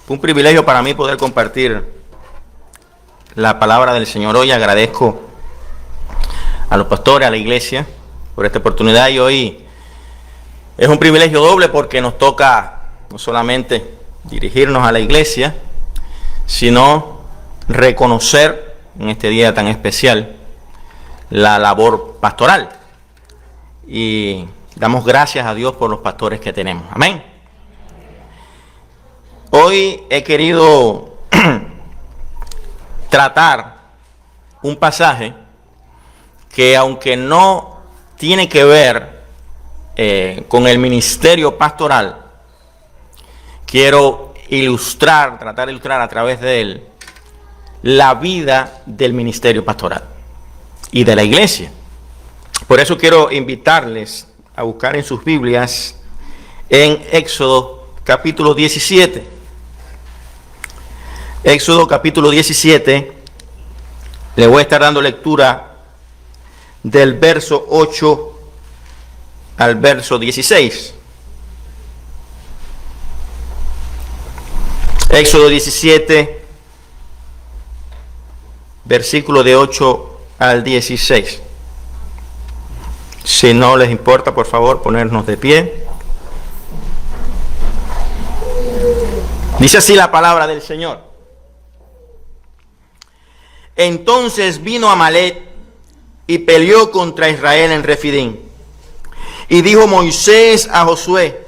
Fue un privilegio para mí poder compartir la palabra del Señor hoy. Agradezco a los pastores, a la iglesia, por esta oportunidad. Y hoy es un privilegio doble porque nos toca no solamente dirigirnos a la iglesia, sino reconocer en este día tan especial la labor pastoral. Y damos gracias a Dios por los pastores que tenemos. Amén. Hoy he querido tratar un pasaje que, aunque no tiene que ver con el ministerio pastoral, quiero tratar de ilustrar a través de él la vida del ministerio pastoral y de la iglesia. Por eso quiero invitarles a buscar en sus Biblias en Éxodo capítulo 17. Éxodo capítulo 17, le voy a estar dando lectura del verso 8 al verso 16. Éxodo 17, versículo de 8 al 16. Si no les importa, por favor, ponernos de pie. Dice así la palabra del Señor. Entonces vino Amalec y peleó contra Israel en Refidín. Y dijo Moisés a Josué: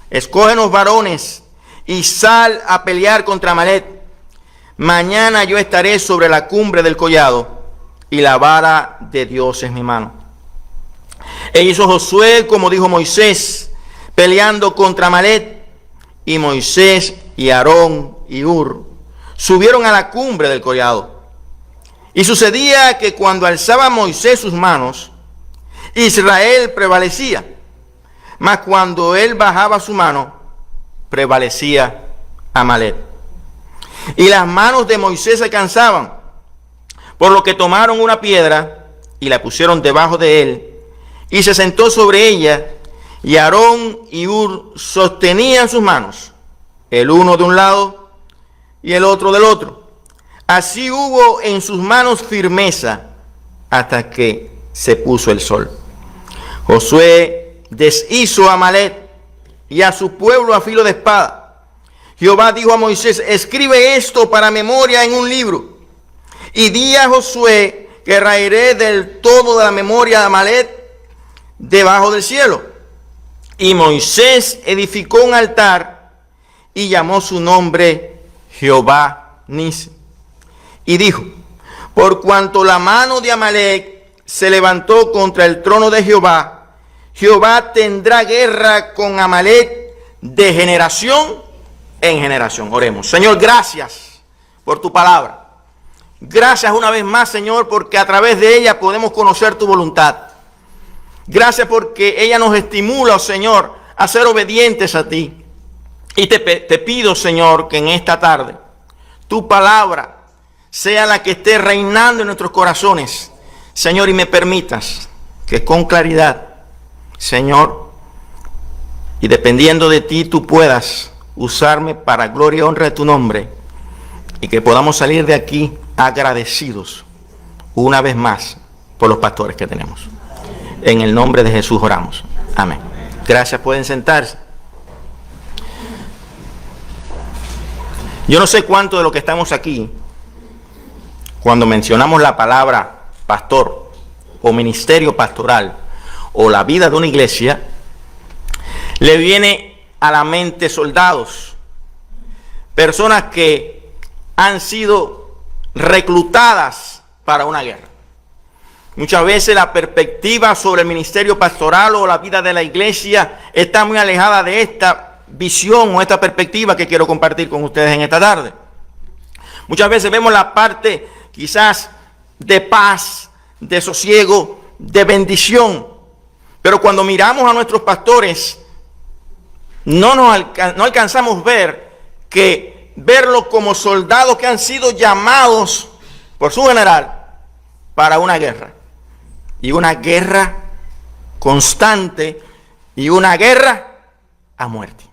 escógenos varones y sal a pelear contra Amalec. Mañana yo estaré sobre la cumbre del collado y la vara de Dios en mi mano. E hizo Josué como dijo Moisés, peleando contra Amalec. Y Moisés y Aarón y Hur subieron a la cumbre del collado. Y sucedía que cuando alzaba Moisés sus manos, Israel prevalecía. Mas cuando él bajaba su mano, prevalecía Amalec. Y las manos de Moisés se cansaban, por lo que tomaron una piedra y la pusieron debajo de él, y se sentó sobre ella, y Aarón y Hur sostenían sus manos, el uno de un lado y el otro del otro. Así hubo en sus manos firmeza hasta que se puso el sol. Josué deshizo a Amalec y a su pueblo a filo de espada. Jehová dijo a Moisés: escribe esto para memoria en un libro, y di a Josué que raeré del todo de la memoria de Amalec debajo del cielo. Y Moisés edificó un altar y llamó su nombre Jehová Nisi. Y dijo: por cuanto la mano de Amalec se levantó contra el trono de Jehová, Jehová tendrá guerra con Amalec de generación en generación. Oremos. Señor, gracias por tu palabra. Gracias una vez más, Señor, porque a través de ella podemos conocer tu voluntad. Gracias porque ella nos estimula, oh Señor, a ser obedientes a ti. Y te pido, Señor, que en esta tarde tu palabra sea la que esté reinando en nuestros corazones, Señor, y me permitas que con claridad, Señor, y dependiendo de ti, tú puedas usarme para gloria y honra de tu nombre, y que podamos salir de aquí agradecidos una vez más por los pastores que tenemos. En el nombre de Jesús oramos. Amén. Gracias, pueden sentarse. Yo no sé cuánto de lo que estamos aquí, cuando mencionamos la palabra pastor o ministerio pastoral o la vida de una iglesia, le viene a la mente soldados, personas que han sido reclutadas para una guerra. Muchas veces la perspectiva sobre el ministerio pastoral o la vida de la iglesia está muy alejada de esta visión o esta perspectiva que quiero compartir con ustedes en esta tarde. Muchas veces vemos la parte quizás de paz, de sosiego, de bendición. Pero cuando miramos a nuestros pastores, no alcanzamos verlos como soldados que han sido llamados por su general para una guerra. Y una guerra constante y una guerra a muerte.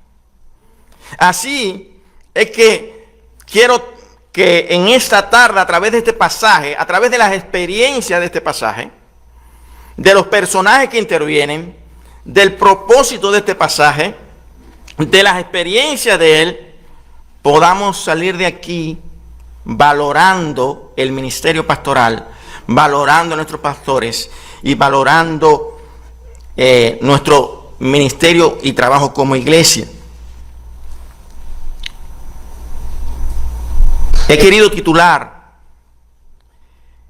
Así, es que quiero que en esta tarde, a través de este pasaje, a través de las experiencias de este pasaje, de los personajes que intervienen, del propósito de este pasaje, de las experiencias de él, podamos salir de aquí valorando el ministerio pastoral, valorando a nuestros pastores y valorando nuestro ministerio y trabajo como iglesia. He querido titular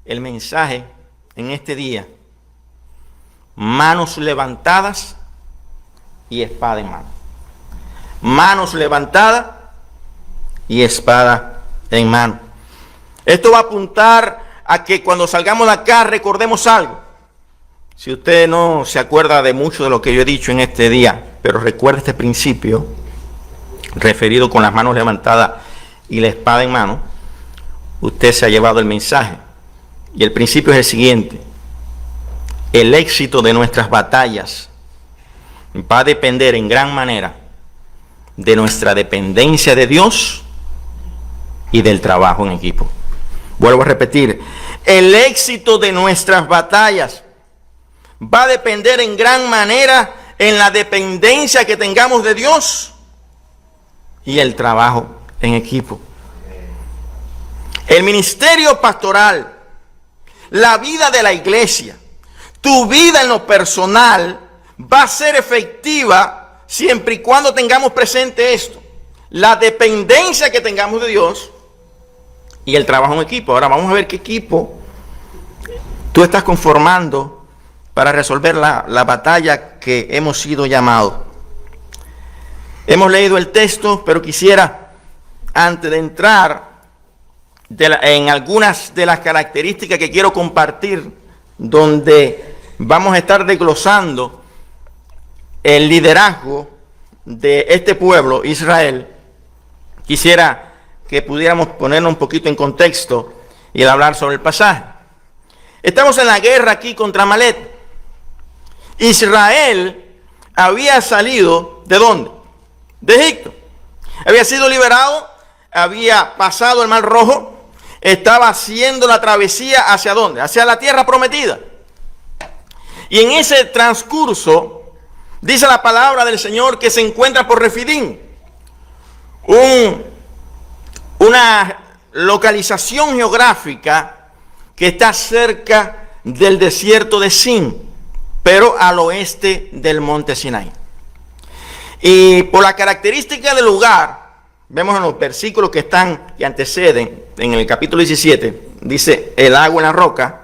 el mensaje en este día: manos levantadas y espada en mano. Manos levantadas y espada en mano. Esto va a apuntar a que cuando salgamos de acá recordemos algo. Si usted no se acuerda de mucho de lo que yo he dicho en este día, pero recuerde este principio referido con las manos levantadas y la espada en mano, usted se ha llevado el mensaje. Y el principio es el siguiente: el éxito de nuestras batallas va a depender en gran manera de nuestra dependencia de Dios y del trabajo en equipo. Vuelvo a repetir, el éxito de nuestras batallas va a depender en gran manera en la dependencia que tengamos de Dios y el trabajo en equipo. El ministerio pastoral, la vida de la iglesia, tu vida en lo personal va a ser efectiva siempre y cuando tengamos presente esto: la dependencia que tengamos de Dios y el trabajo en equipo. Ahora vamos a ver qué equipo tú estás conformando para resolver la batalla que hemos sido llamados. Hemos leído el texto, pero quisiera, antes de entrar en algunas de las características que quiero compartir, donde vamos a estar desglosando el liderazgo de este pueblo, Israel, quisiera que pudiéramos ponernos un poquito en contexto y hablar sobre el pasaje. Estamos en la guerra aquí contra Amalek. Israel había salido, ¿de dónde? De Egipto. Había sido liberado, había pasado el Mar Rojo, estaba haciendo la travesía ¿hacia dónde? Hacia la tierra prometida. Y en ese transcurso, dice la palabra del Señor que se encuentra por Refidim, una localización geográfica que está cerca del desierto de Sin, pero al oeste del monte Sinai. Y por la característica del lugar, vemos en los versículos que anteceden, en el capítulo 17, dice: el agua en la roca,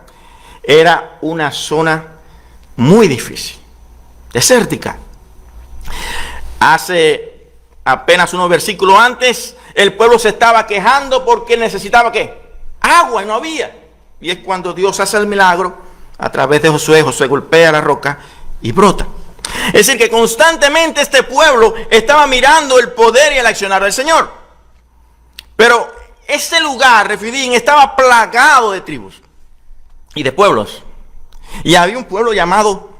era una zona muy difícil, desértica. Hace apenas unos versículos antes, el pueblo se estaba quejando porque necesitaba ¿qué? Agua, y no había. Y es cuando Dios hace el milagro a través de Josué. Josué golpea la roca y brota. Es decir, que constantemente este pueblo estaba mirando el poder y el accionar del Señor. Pero este lugar, Refidim, estaba plagado de tribus y de pueblos. Y había un pueblo llamado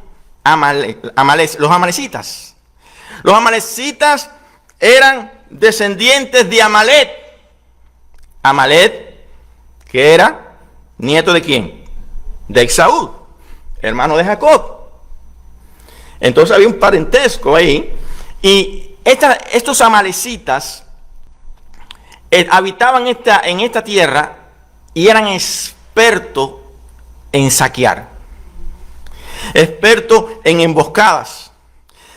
los amalecitas. Los amalecitas eran descendientes de Amalek. Amalek, que era nieto de ¿quién? De Esaú, hermano de Jacob. Entonces había un parentesco ahí. Y estos amalecitas habitaban en esta tierra y eran expertos en saquear, expertos en emboscadas.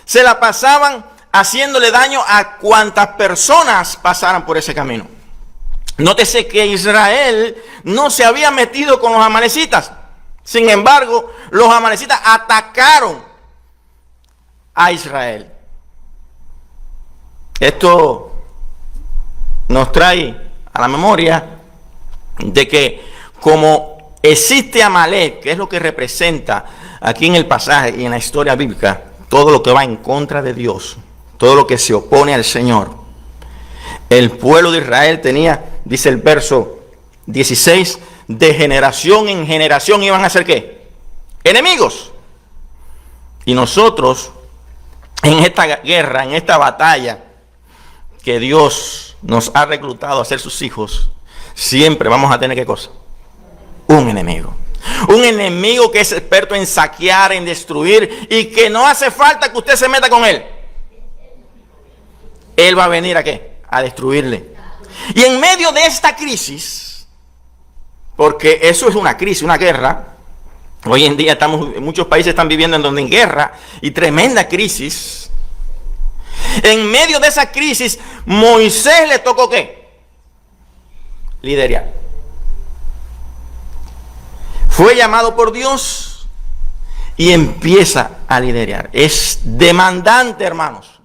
Se la pasaban haciéndole daño a cuantas personas pasaran por ese camino. Nótese que Israel no se había metido con los amalecitas. Sin embargo, los amalecitas atacaron a Israel. Esto nos trae a la memoria de que como existe Amalek, que es lo que representa aquí en el pasaje y en la historia bíblica, todo lo que va en contra de Dios, todo lo que se opone al Señor. El pueblo de Israel tenía, dice el verso 16, de generación en generación iban a ser ¿qué? Enemigos. Y nosotros, en esta guerra, en esta batalla que Dios nos ha reclutado a ser sus hijos, siempre vamos a tener ¿qué cosa? Un enemigo. Un enemigo que es experto en saquear, en destruir, y que no hace falta que usted se meta con él. Él va a venir ¿a qué? A destruirle. Y en medio de esta crisis, porque eso es una crisis, una guerra. Hoy en día muchos países están viviendo en guerra y tremenda crisis. En medio de esa crisis, Moisés le tocó ¿qué? Liderar. Fue llamado por Dios y empieza a liderar. Es demandante, hermanos.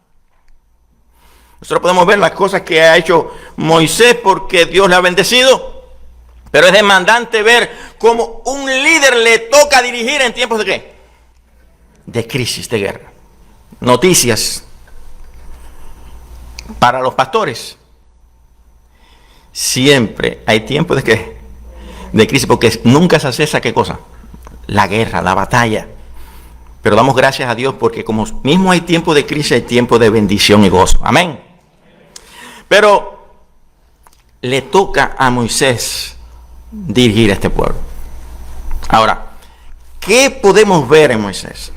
Nosotros podemos ver las cosas que ha hecho Moisés porque Dios le ha bendecido. Pero es demandante ver cómo un líder le toca dirigir en tiempos de ¿qué? De crisis, de guerra. Noticias para los pastores. Siempre hay tiempos de ¿qué? De crisis, porque nunca se cesa ¿qué cosa? La guerra, la batalla. Pero damos gracias a Dios porque como mismo hay tiempo de crisis, hay tiempo de bendición y gozo. Amén. Pero le toca a Moisés dirigir a este pueblo. Ahora, ¿qué podemos ver en Moisés?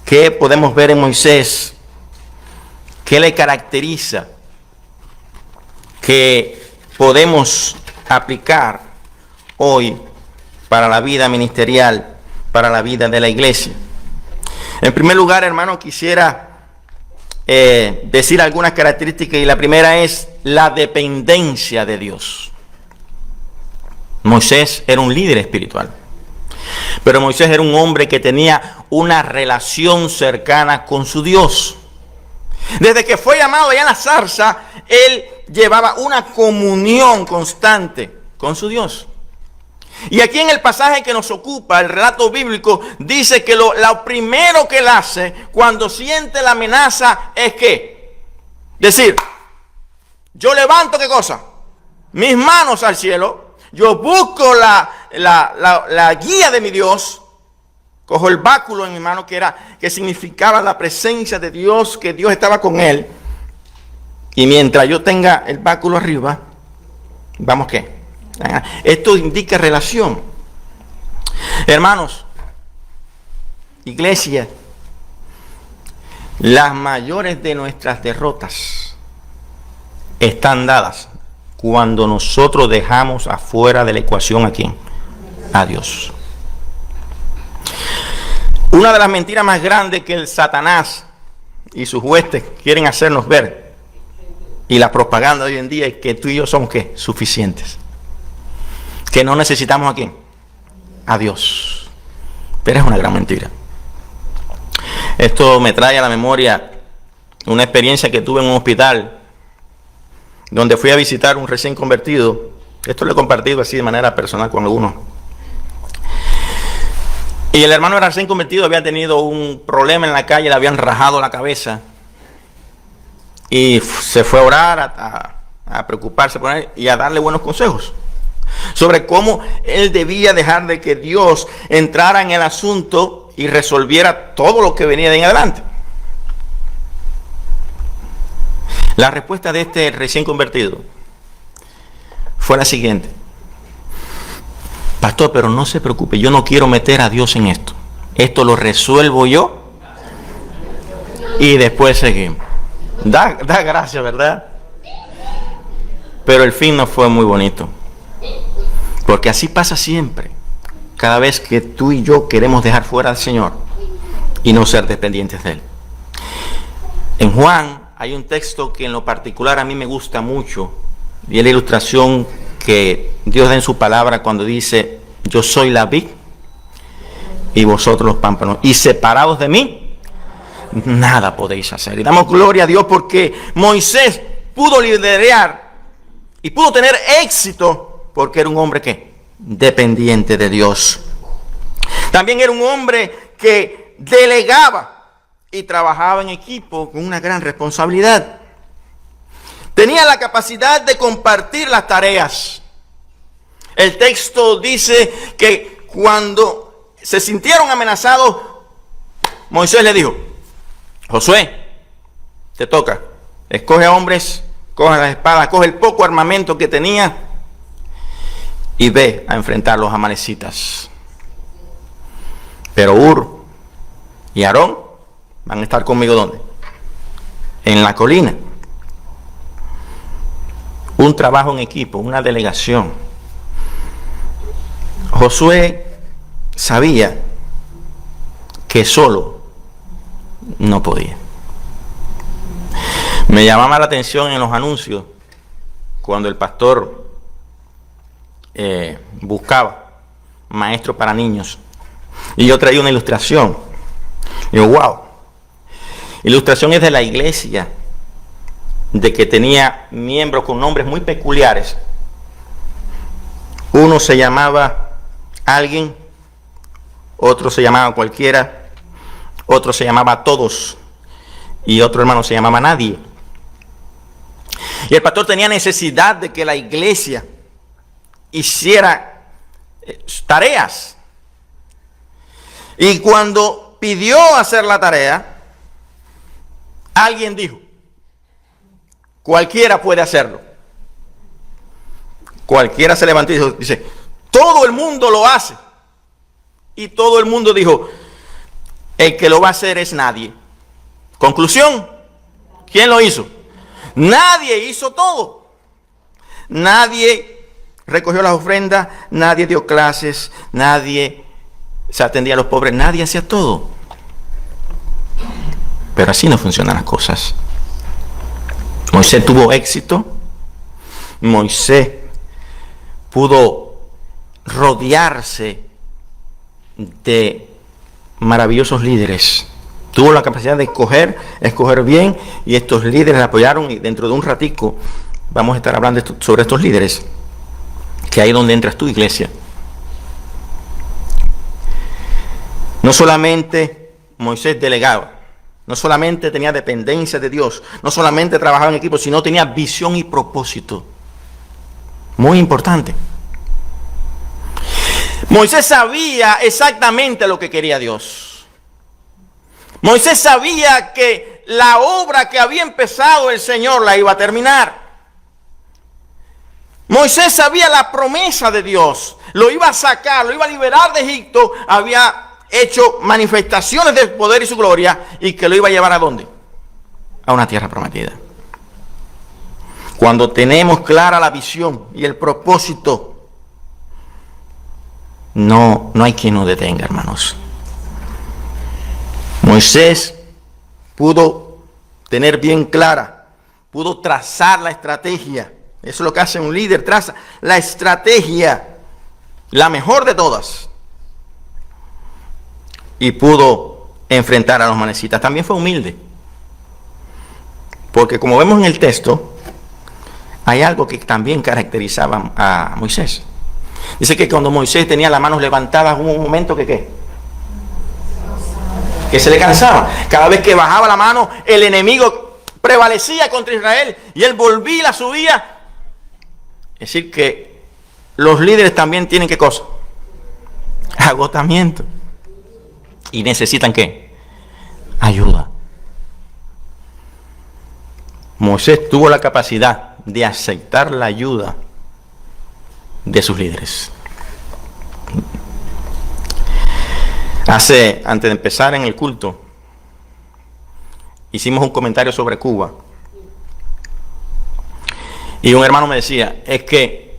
¿Qué podemos ver en Moisés? ¿Qué le caracteriza? Que podemos aplicar hoy para la vida ministerial, para la vida de la iglesia. En primer lugar, hermano, quisiera decir algunas características, y la primera es la dependencia de Dios. Moisés era un líder espiritual, pero Moisés era un hombre que tenía una relación cercana con su Dios. Desde que fue llamado allá en la zarza, él llevaba una comunión constante con su Dios. Y aquí en el pasaje que nos ocupa, el relato bíblico, dice que lo primero que él hace cuando siente la amenaza es que decir, yo levanto ¿qué cosa? Mis manos al cielo, yo busco la guía de mi Dios, cojo el báculo en mi mano que significaba la presencia de Dios, que Dios estaba con él. Y mientras yo tenga el báculo arriba, vamos ¿qué? Esto indica relación. Hermanos, iglesia, las mayores de nuestras derrotas están dadas cuando nosotros dejamos afuera de la ecuación ¿a quién? A Dios. Una de las mentiras más grandes que el Satanás y sus huestes quieren hacernos ver, y la propaganda de hoy en día, es que tú y yo somos ¿qué? Suficientes. Que no necesitamos ¿a quién? A Dios. Pero es una gran mentira. Esto me trae a la memoria una experiencia que tuve en un hospital donde fui a visitar un recién convertido. Esto lo he compartido así de manera personal con algunos. Y el hermano era recién convertido, había tenido un problema en la calle, le habían rajado la cabeza. Y se fue a orar, a preocuparse por él y a darle buenos consejos sobre cómo él debía dejar de que Dios entrara en el asunto y resolviera todo lo que venía de en adelante. La respuesta de este recién convertido fue la siguiente: pastor, pero no se preocupe, yo no quiero meter a Dios en esto. Esto lo resuelvo yo y después seguimos. Da gracia, ¿verdad? Pero el fin no fue muy bonito. Porque así pasa siempre. Cada vez que tú y yo queremos dejar fuera al Señor y no ser dependientes de Él. En Juan hay un texto que en lo particular a mí me gusta mucho. Y es la ilustración que Dios da en su palabra cuando dice: yo soy la vid y vosotros los pámpanos. Y separados de mí, nada podéis hacer. Y damos gloria a Dios porque Moisés pudo liderar y pudo tener éxito porque era un hombre que dependiente de Dios. También era un hombre que delegaba y trabajaba en equipo con una gran responsabilidad. Tenía la capacidad de compartir las tareas. El texto dice que cuando se sintieron amenazados, Moisés le dijo: Josué, te toca, escoge a hombres coge las espadas, coge el poco armamento que tenía y ve a enfrentar a los amalecitas. Pero Hur y Aarón van a estar conmigo, ¿dónde? En la colina. Un trabajo en equipo, una delegación. Josué sabía que solo no podía. Me llamaba la atención en los anuncios cuando el pastor buscaba maestros para niños y yo traía una ilustración. Y yo, wow, ilustración es de la iglesia, de que tenía miembros con nombres muy peculiares. Uno se llamaba alguien, otro se llamaba cualquiera, otro se llamaba todos y otro hermano se llamaba nadie. Y el pastor tenía necesidad de que la iglesia hiciera tareas. Y cuando pidió hacer la tarea, alguien dijo, cualquiera puede hacerlo. Cualquiera se levantó y dice, todo el mundo lo hace. Y todo el mundo dijo, el que lo va a hacer es nadie. Conclusión, ¿quién lo hizo? Nadie hizo todo. Nadie recogió las ofrendas, nadie dio clases, nadie se atendía a los pobres, nadie hacía todo. Pero así no funcionan las cosas. Moisés tuvo éxito. Moisés pudo rodearse de maravillosos líderes. Tuvo la capacidad de escoger bien, y estos líderes le apoyaron, y dentro de un ratico vamos a estar hablando sobre estos líderes, que ahí es donde entras tú, iglesia. No solamente Moisés delegaba, no solamente tenía dependencia de Dios, no solamente trabajaba en equipo, sino tenía visión y propósito. Muy importante. Moisés sabía exactamente lo que quería Dios. Moisés sabía que la obra que había empezado el Señor la iba a terminar. Moisés sabía la promesa de Dios. Lo iba a sacar, lo iba a liberar de Egipto. Había hecho manifestaciones del poder y su gloria, y que lo iba a llevar ¿a dónde? A una tierra prometida. Cuando tenemos clara la visión y el propósito, no hay quien nos detenga, hermanos. Moisés pudo tener bien clara, pudo trazar la estrategia. Eso es lo que hace un líder, traza la estrategia, la mejor de todas. Y pudo enfrentar a los amalecitas. También fue humilde. Porque como vemos en el texto, hay algo que también caracterizaba a Moisés. Dice que cuando Moisés tenía las manos levantadas, hubo un momento que se le cansaba. Cada vez que bajaba la mano, el enemigo prevalecía contra Israel y él volvía y la subía. Es decir que los líderes también tienen ¿qué cosa? Agotamiento. ¿Y necesitan qué? Ayuda. Moisés tuvo la capacidad de aceptar la ayuda de sus líderes. Antes de empezar en el culto, hicimos un comentario sobre Cuba. Y un hermano me decía, es que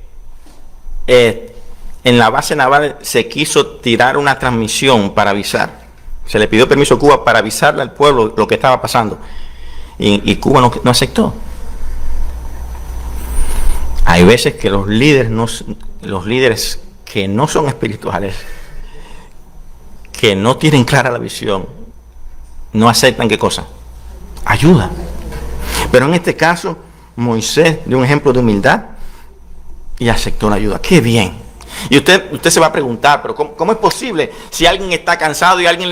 en la base naval se quiso tirar una transmisión para avisar. Se le pidió permiso a Cuba para avisarle al pueblo lo que estaba pasando. Y Cuba no aceptó. Hay veces que los líderes que no son espirituales, que no tienen clara la visión, no aceptan ¿qué cosa? Ayuda. Pero en este caso, Moisés dio un ejemplo de humildad y aceptó la ayuda. ¡Qué bien! Y usted se va a preguntar, pero ¿cómo es posible si alguien está cansado y alguien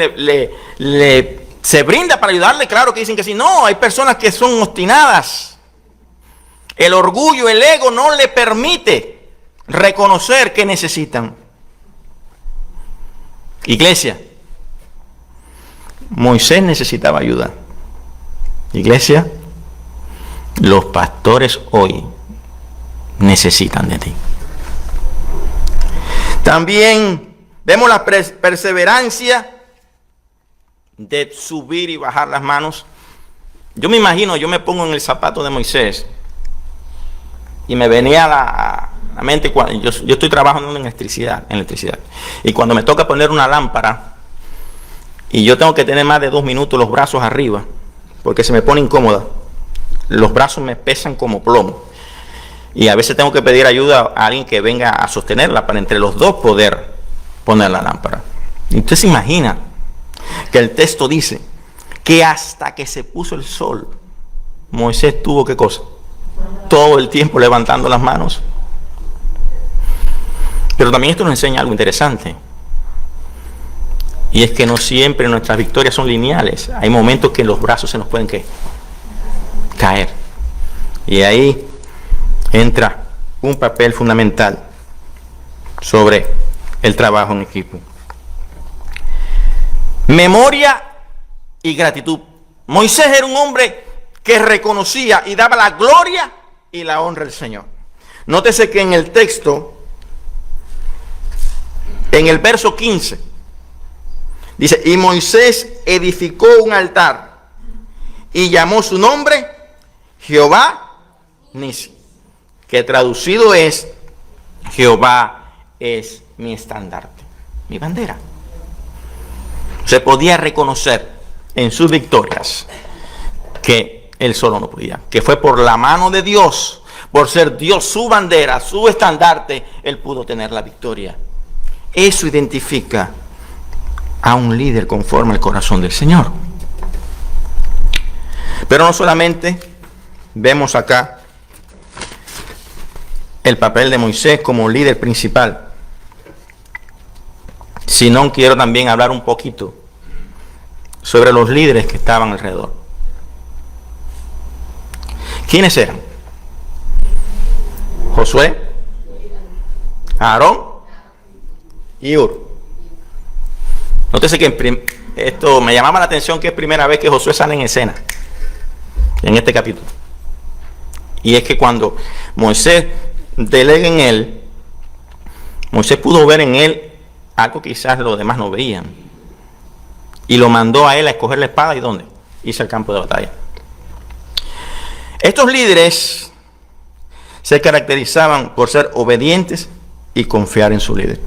se brinda para ayudarle? Claro que dicen que sí. No, hay personas que son obstinadas. El orgullo, el ego no le permite reconocer que necesitan. Iglesia, Moisés necesitaba ayuda. Iglesia, Los pastores hoy necesitan de ti. También vemos la perseverancia de subir y bajar las manos. Yo me imagino, yo me pongo en el zapato de Moisés y me venía a la mente cuando yo estoy trabajando en electricidad, y cuando me toca poner una lámpara y yo tengo que tener más de 2 minutos los brazos arriba porque se me pone incómoda, los brazos me pesan como plomo y a veces tengo que pedir ayuda a alguien que venga a sostenerla para entre los dos poder poner la lámpara. Y usted se imagina que el texto dice que hasta que se puso el sol, Moisés tuvo ¿qué cosa? Todo el tiempo levantando las manos. Pero también esto nos enseña algo interesante, y es que no siempre nuestras victorias son lineales. Hay momentos que los brazos se nos pueden caer, y ahí entra un papel fundamental sobre el trabajo en equipo. Memoria y gratitud. Moisés era un hombre que reconocía y daba la gloria y la honra al Señor. Nótese que en el texto, en el verso 15, dice: y Moisés edificó un altar y llamó su nombre Jehová Nisi, que traducido es: Jehová es mi estandarte, mi bandera. Se podía reconocer en sus victorias que él solo no podía, que fue por la mano de Dios, por ser Dios su bandera, su estandarte, él pudo tener la victoria. Eso identifica a un líder conforme al corazón del Señor. Pero no solamente vemos acá el papel de Moisés como líder principal, sino quiero también hablar un poquito sobre los líderes que estaban alrededor. ¿Quiénes eran? Josué, Aarón y Hur. Nótese que esto me llamaba la atención, que es primera vez que Josué sale en escena en este capítulo. Y es que cuando Moisés delega en él, Moisés pudo ver en él algo que quizás los demás no veían, y lo mandó a él a escoger la espada. ¿Y dónde? Irse al campo de batalla. Estos líderes se caracterizaban por ser obedientes y confiar en su líder.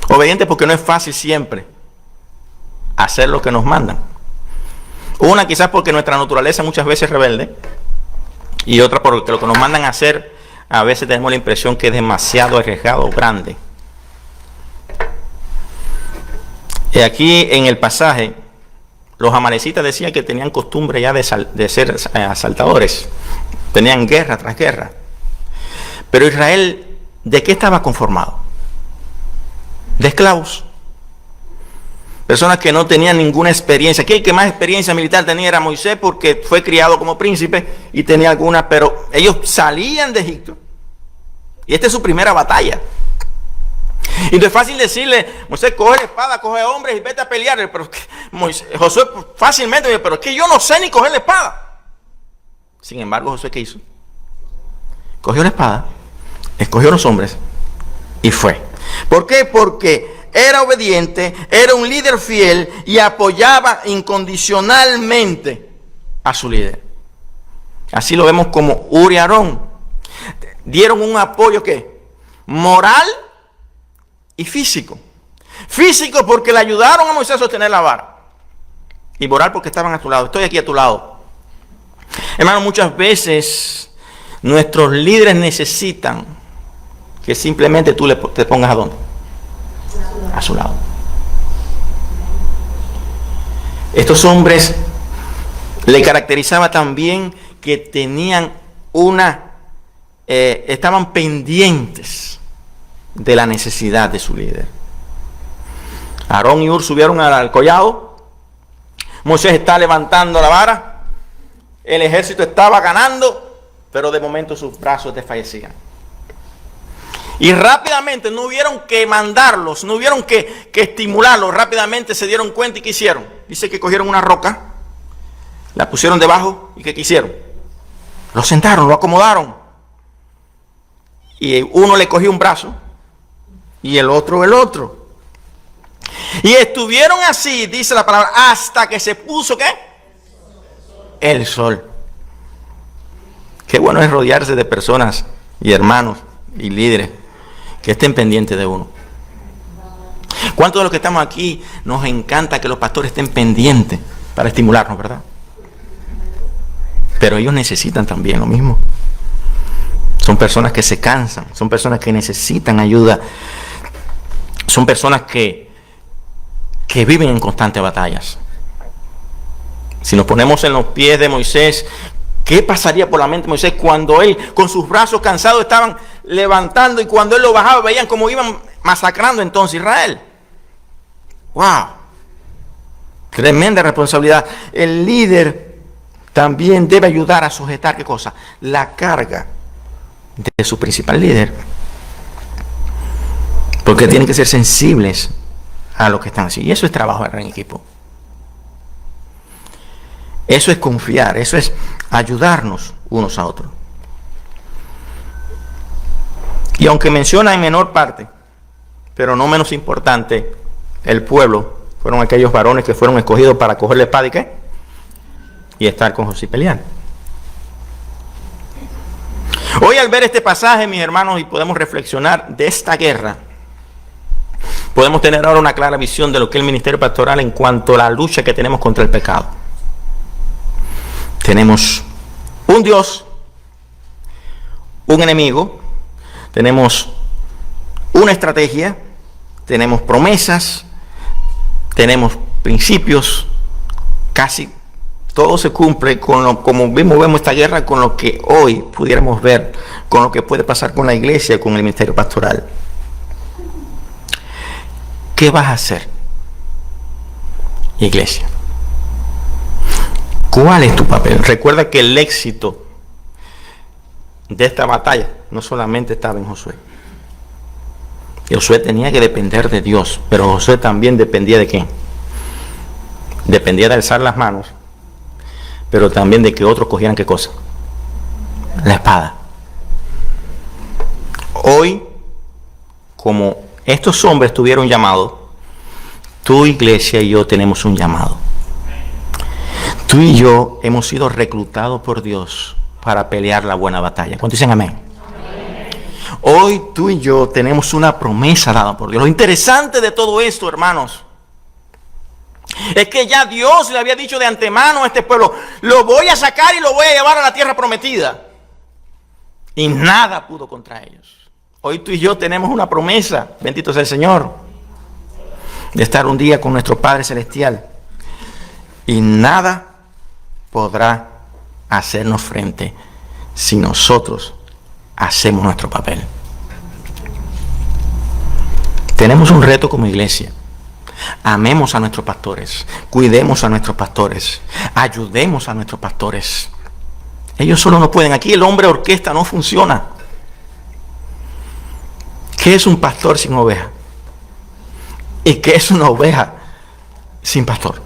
Obedientes porque no es fácil siempre hacer lo que nos mandan. Una, quizás porque nuestra naturaleza muchas veces es rebelde, y otra porque lo que nos mandan a hacer a veces tenemos la impresión que es demasiado arriesgado o grande. Y aquí en el pasaje, los amalecitas decían que tenían costumbre ya de ser asaltadores, tenían guerra tras guerra. Pero Israel, ¿de qué estaba conformado? De esclavos. Personas que no tenían ninguna experiencia. Aquí el que más experiencia militar tenía era Moisés, porque fue criado como príncipe y tenía alguna, pero ellos salían de Egipto y esta es su primera batalla. Y no es fácil decirle: Moisés, coge la espada, coge hombres y vete a pelear. Pero Josué fácilmente, pero es que yo no sé ni coger la espada. Sin embargo, Josué, ¿qué hizo? Cogió la espada, escogió los hombres y fue. ¿Por qué? Porque era obediente, era un líder fiel y apoyaba incondicionalmente a su líder. Así lo vemos como Hur y Aarón. Dieron un apoyo ¿qué? Moral y físico. Físico porque le ayudaron a Moisés a sostener la vara. Y moral porque estaban a tu lado. Estoy aquí a tu lado. Hermano, muchas veces nuestros líderes necesitan que simplemente tú te pongas ¿a dónde? A su lado. Estos hombres le caracterizaba también que tenían estaban pendientes de la necesidad de su líder. Aarón y Hur subieron al collado. Moisés está levantando la vara. El ejército estaba ganando, pero de momento sus brazos desfallecían. Y rápidamente, no hubieron que mandarlos, no hubieron que estimularlos, rápidamente se dieron cuenta y ¿qué hicieron? Dice que cogieron una roca, la pusieron debajo y ¿qué hicieron? Lo sentaron, lo acomodaron. Y uno le cogió un brazo y el otro el otro. Y estuvieron así, dice la palabra, hasta que se puso, ¿qué? El sol. Qué bueno es rodearse de personas y hermanos y líderes que estén pendientes de uno. ¿Cuántos de los que estamos aquí nos encanta que los pastores estén pendientes para estimularnos, verdad? Pero ellos necesitan también lo mismo. Son personas que se cansan, son personas que necesitan ayuda, son personas que viven en constantes batallas. Si nos ponemos en los pies de Moisés, ¿qué pasaría por la mente de Moisés cuando él con sus brazos cansados estaban levantando y cuando él lo bajaba veían cómo iban masacrando entonces Israel? ¡Wow! Tremenda responsabilidad. El líder también debe ayudar a sujetar, ¿qué cosa? La carga de su principal líder. Porque tienen que ser sensibles a lo que están haciendo. Y eso es trabajar en equipo. Eso es confiar, eso es ayudarnos unos a otros. Y aunque menciona en menor parte, pero no menos importante, el pueblo fueron aquellos varones que fueron escogidos para coger la espada y ¿qué? Y estar con Josué y pelear. Hoy al ver este pasaje, mis hermanos, y podemos reflexionar de esta guerra, podemos tener ahora una clara visión de lo que es el ministerio pastoral en cuanto a la lucha que tenemos contra el pecado. Tenemos un Dios, un enemigo, tenemos una estrategia, tenemos promesas, tenemos principios, casi todo se cumple con lo, como vemos esta guerra, con lo que hoy pudiéramos ver, con lo que puede pasar con la iglesia, con el ministerio pastoral. ¿Qué vas a hacer, iglesia? ¿Cuál es tu papel? Recuerda que el éxito de esta batalla no solamente estaba en Josué. Josué tenía que depender de Dios, pero Josué también dependía de ¿qué? Dependía de alzar las manos, pero también de que otros cogieran ¿qué cosa? La espada. Hoy, como estos hombres tuvieron llamado, tu iglesia y yo tenemos un llamado. Tú y yo hemos sido reclutados por Dios para pelear la buena batalla. ¿Cuántos dicen amén? Amén. Hoy tú y yo tenemos una promesa dada por Dios. Lo interesante de todo esto, hermanos, es que ya Dios le había dicho de antemano a este pueblo, lo voy a sacar y lo voy a llevar a la tierra prometida. Y nada pudo contra ellos. Hoy tú y yo tenemos una promesa, bendito sea el Señor, de estar un día con nuestro Padre Celestial. Y nada podrá hacernos frente si nosotros hacemos nuestro papel. Tenemos un reto como iglesia. Amemos a nuestros pastores, cuidemos a nuestros pastores, ayudemos a nuestros pastores. Ellos solo no pueden. Aquí el hombre orquesta no funciona. ¿Qué es un pastor sin oveja? ¿Y qué es una oveja sin pastor?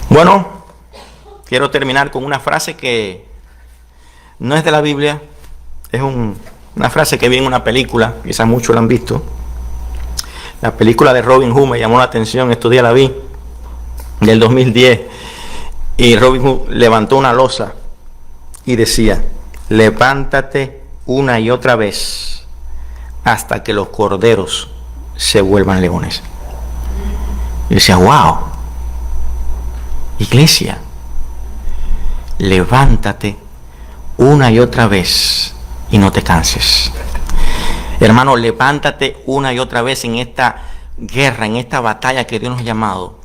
Bueno, quiero terminar con una frase que no es de la Biblia, es una frase que vi en una película, quizás muchos la han visto. La película de Robin Hood me llamó la atención, estos días la vi, del 2010, y Robin Hood levantó una losa y decía, levántate una y otra vez hasta que los corderos se vuelvan leones. Y decía, wow. Iglesia, levántate una y otra vez y no te canses. Hermano, levántate una y otra vez en esta guerra, en esta batalla que Dios nos ha llamado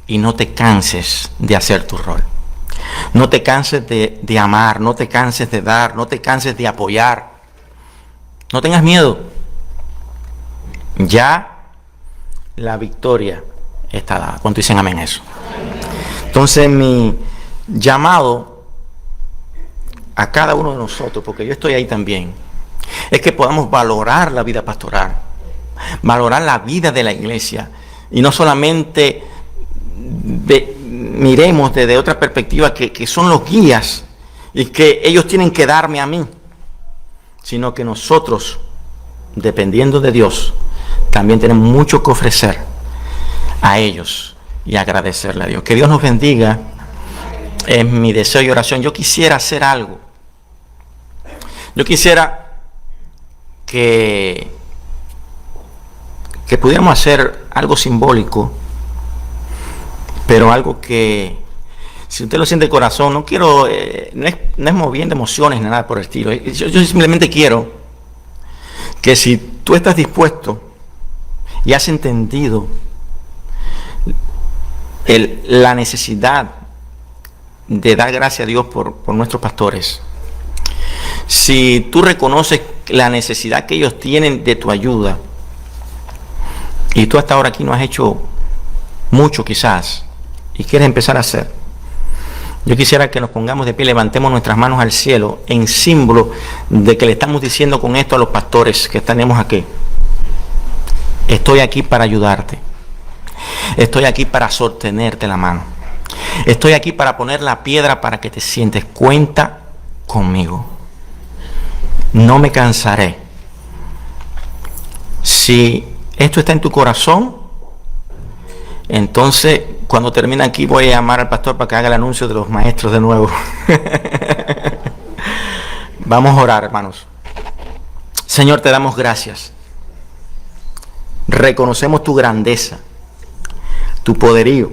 y no te canses de hacer tu rol. No te canses de amar, no te canses de dar, no te canses de apoyar. No tengas miedo. Ya la victoria está dada. ¿Cuánto dicen amén a eso? Entonces mi llamado a cada uno de nosotros, porque yo estoy ahí también, es que podamos valorar la vida pastoral, valorar la vida de la iglesia, y no solamente miremos desde otra perspectiva que son los guías y que ellos tienen que darme a mí, sino que nosotros, dependiendo de Dios, también tenemos mucho que ofrecer a ellos y agradecerle a Dios. Que Dios nos bendiga. Es mi deseo y oración. Yo quisiera hacer algo. Yo quisiera que pudiéramos hacer algo simbólico, pero algo que, si usted lo siente de corazón, no quiero, no es moviendo emociones ni nada por el estilo. Yo simplemente quiero que si tú estás dispuesto y has entendido la necesidad de dar gracias a Dios por nuestros pastores, si tú reconoces la necesidad que ellos tienen de tu ayuda, y tú hasta ahora aquí no has hecho mucho quizás, y quieres empezar a hacer, yo quisiera que nos pongamos de pie, levantemos nuestras manos al cielo en símbolo de que le estamos diciendo con esto a los pastores que tenemos aquí: estoy aquí para ayudarte, estoy aquí para sostenerte la mano, estoy aquí para poner la piedra para que te sientes, cuenta conmigo, no me cansaré. Si esto está en tu corazón, entonces cuando termine aquí voy a llamar al pastor para que haga el anuncio de los maestros de nuevo. Vamos a orar, hermanos. Señor, te damos gracias. Reconocemos tu grandeza, tu poderío.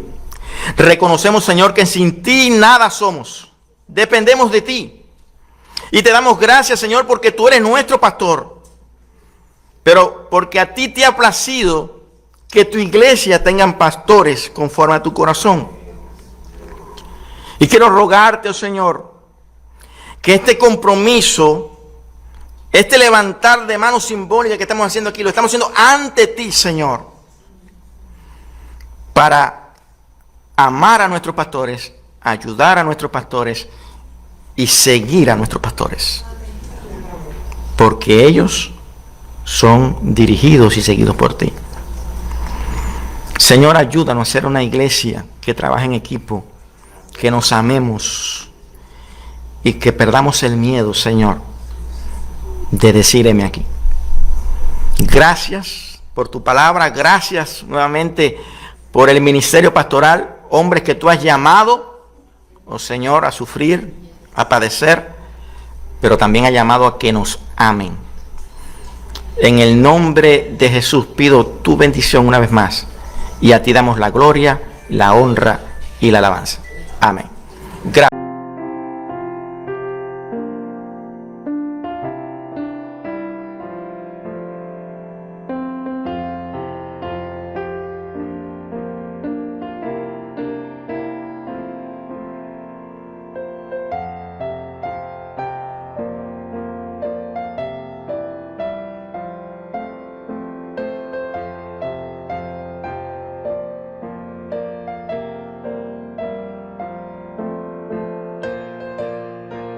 Reconocemos, Señor, que sin ti nada somos. Dependemos de ti. Y te damos gracias, Señor, porque tú eres nuestro pastor. Pero porque a ti te ha placido que tu iglesia tengan pastores conforme a tu corazón. Y quiero rogarte, oh Señor, que este compromiso, este levantar de manos simbólica que estamos haciendo aquí, lo estamos haciendo ante ti, Señor, para amar a nuestros pastores, ayudar a nuestros pastores y seguir a nuestros pastores. Porque ellos son dirigidos y seguidos por ti. Señor, ayúdanos a ser una iglesia que trabaje en equipo, que nos amemos y que perdamos el miedo, Señor, de decir heme aquí. Gracias por tu palabra, gracias nuevamente por el ministerio pastoral, hombres que tú has llamado, oh Señor, a sufrir, a padecer, pero también has llamado a que nos amen. En el nombre de Jesús pido tu bendición una vez más. Y a ti damos la gloria, la honra y la alabanza. Amén. Gracias.